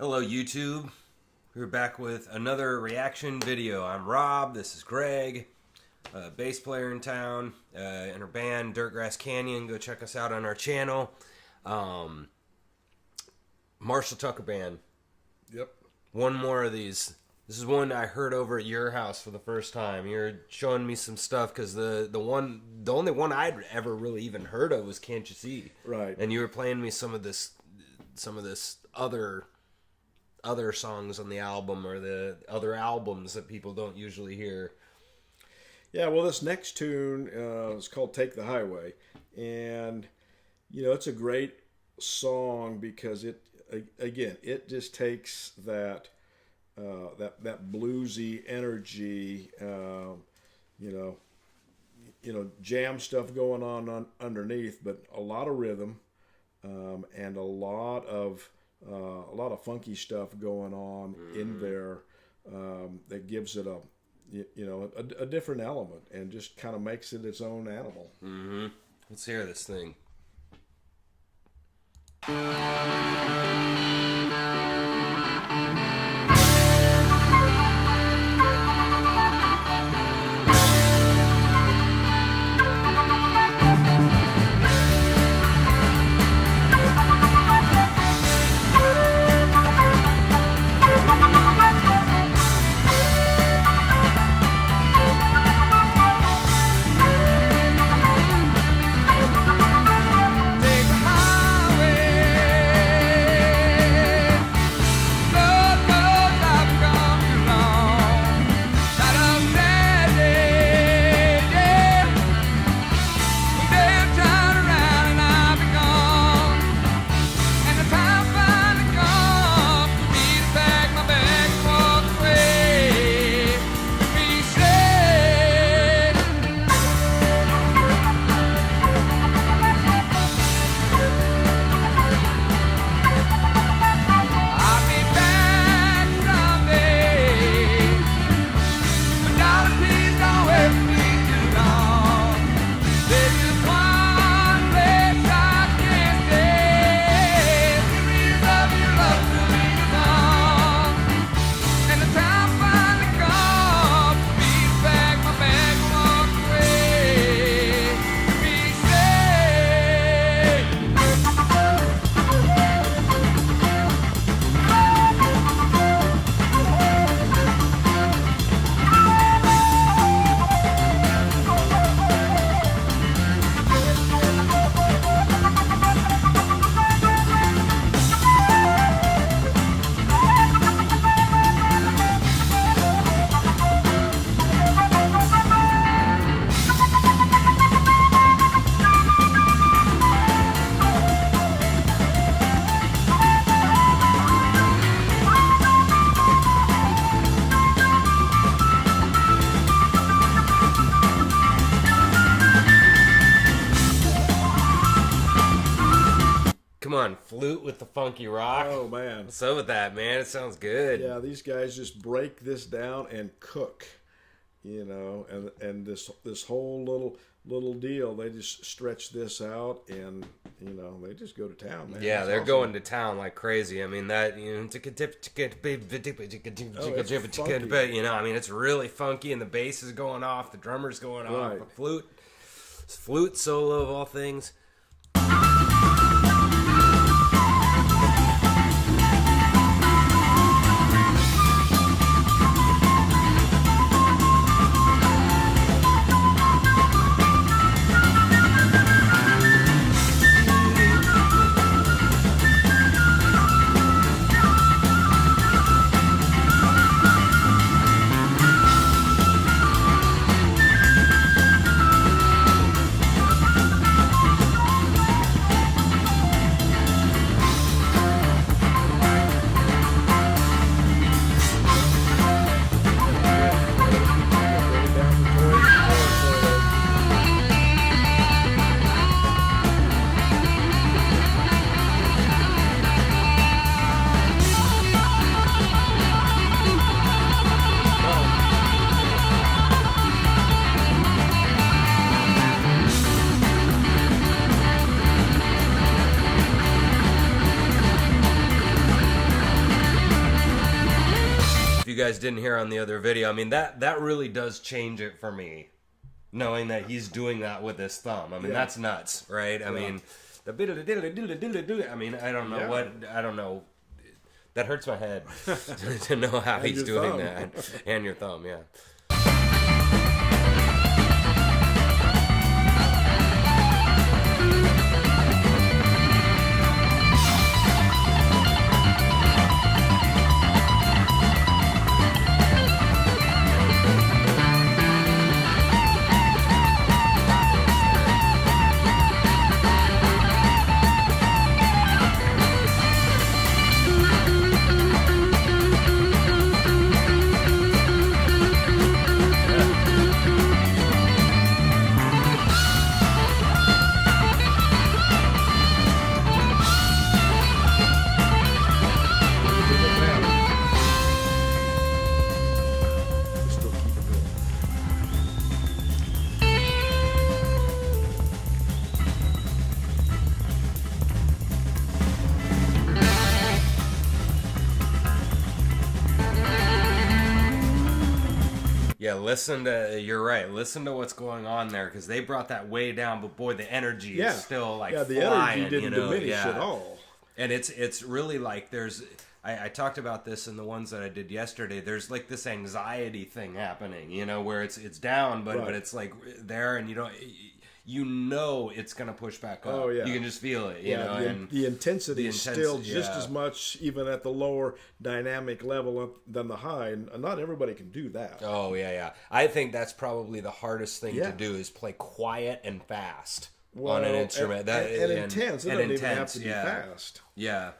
Hello YouTube, we're back with another reaction video. I'm Rob, this is Greg, bass player in town, in our band Dirtgrass Canyon. Go check us out on our channel. Marshall Tucker Band. Yep. One more of these. This is one I heard over at your house for the first time. You're showing me some stuff because the only one I'd ever really even heard of was Can't You See? Right. And you were playing me some of this other songs on the album, or the other albums that people don't usually hear. Yeah, well, this next tune is called Take the Highway. And, it's a great song because it just takes that bluesy energy, jam stuff going on underneath, but a lot of rhythm, and a lot of funky stuff going on in there, that gives it a different element and just kind of makes it its own animal. Mm-hmm. Let's hear this thing. Come on, flute with the funky rock. Oh, man. What's up with that, man? It sounds good. Yeah, these guys just break this down and cook, and this whole little deal, they just stretch this out, and they just go to town, man. Yeah, That's they're awesome. going to town like crazy. I mean, that, it's really funky, and the bass is going off, the drummer's going off, Right. the flute solo of all things. guys didn't hear on the other video, I mean, that really does change it for me, knowing that he's doing that with his thumb. I mean, that's nuts, right? I mean, I mean, I don't know I don't know. That hurts my head to know how he's doing that. And your thumb, yeah. Still keep it going. Yeah, listen to, you're right, listen to what's going on there, because they brought that way down, but boy, the energy is still like the flying, energy didn't diminish at all. And it's really like there's, I talked about this in the ones that I did yesterday, there's like this anxiety thing happening, you know, where it's down, but it's like there, and you know it's going to push back up. Oh, yeah. You can just feel it, you know. And the intensity is still just as much, even at the lower dynamic level than the high, and not everybody can do that. Oh, yeah. I think that's probably the hardest thing to do is play quiet and fast on an instrument. And intense. It doesn't even have to be fast. Yeah.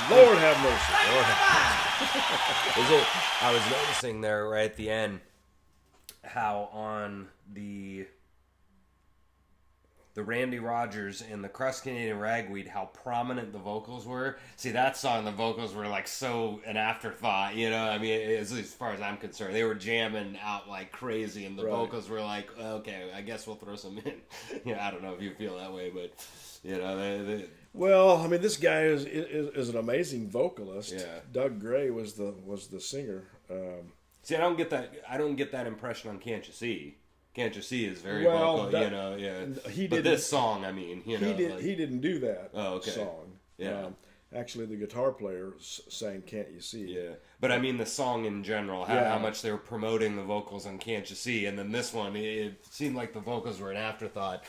Lord have mercy. I was noticing there right at the end how on the the Randy Rogers and the Crust Canadian Ragweed, how prominent the vocals were. See, that song, the vocals were like so an afterthought, you know? I mean, as far as I'm concerned, they were jamming out like crazy, and the vocals were like, okay, I guess we'll throw some in. I don't know if you feel that way, but, you know, well, I mean, this guy is an amazing vocalist. Yeah. Doug Gray was the singer. See, I don't get that impression on Can't You See. Can't You See is very vocal, you know, yeah. But this song, I mean, you know. He didn't do that song. Yeah. Actually, the guitar player sang Can't You See. Yeah. But I mean the song in general, how much they were promoting the vocals on Can't You See, and then this one, it seemed like the vocals were an afterthought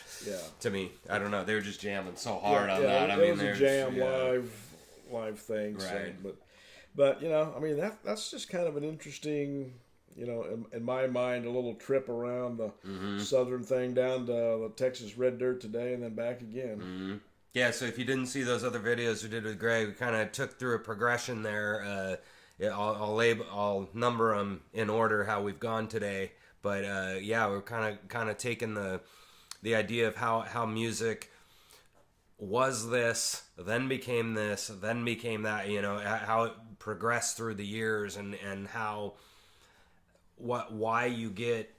to me. I don't know. They were just jamming so hard on that. I mean, was a jam live thing. Right. So, but you know, I mean, that's just kind of an interesting... You know, in my mind, a little trip around the southern thing down to the Texas red dirt today and then back again. Mm-hmm. Yeah, so if you didn't see those other videos we did with Greg, we kind of took through a progression there. I'll number them in order how we've gone today. But we're kind of taking the idea of how music was this, then became this, then became that. You know, how it progressed through the years and how. Why you get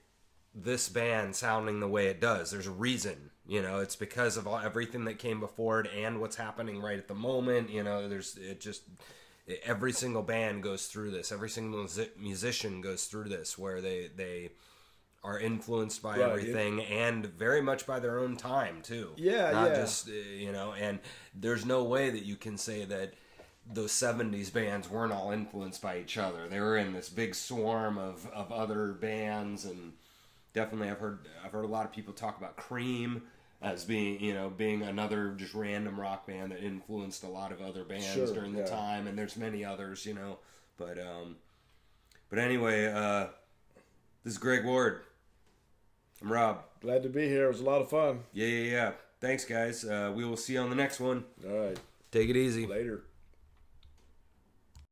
this band sounding the way it does. There's a reason, you know. It's because of everything that came before it and what's happening right at the moment. You know, every single band goes through this. Every single musician goes through this, where they are influenced by everything and very much by their own time too. Not just you know. And there's no way that you can say that those 70s bands weren't all influenced by each other. They were in this big swarm of other bands, and definitely I've heard a lot of people talk about Cream as being another just random rock band that influenced a lot of other bands during the time, and there's many others, you know. But anyway, this is Greg Ward. I'm Rob. Glad to be here. It was a lot of fun. Yeah. Thanks, guys. We will see you on the next one. All right. Take it easy. Later.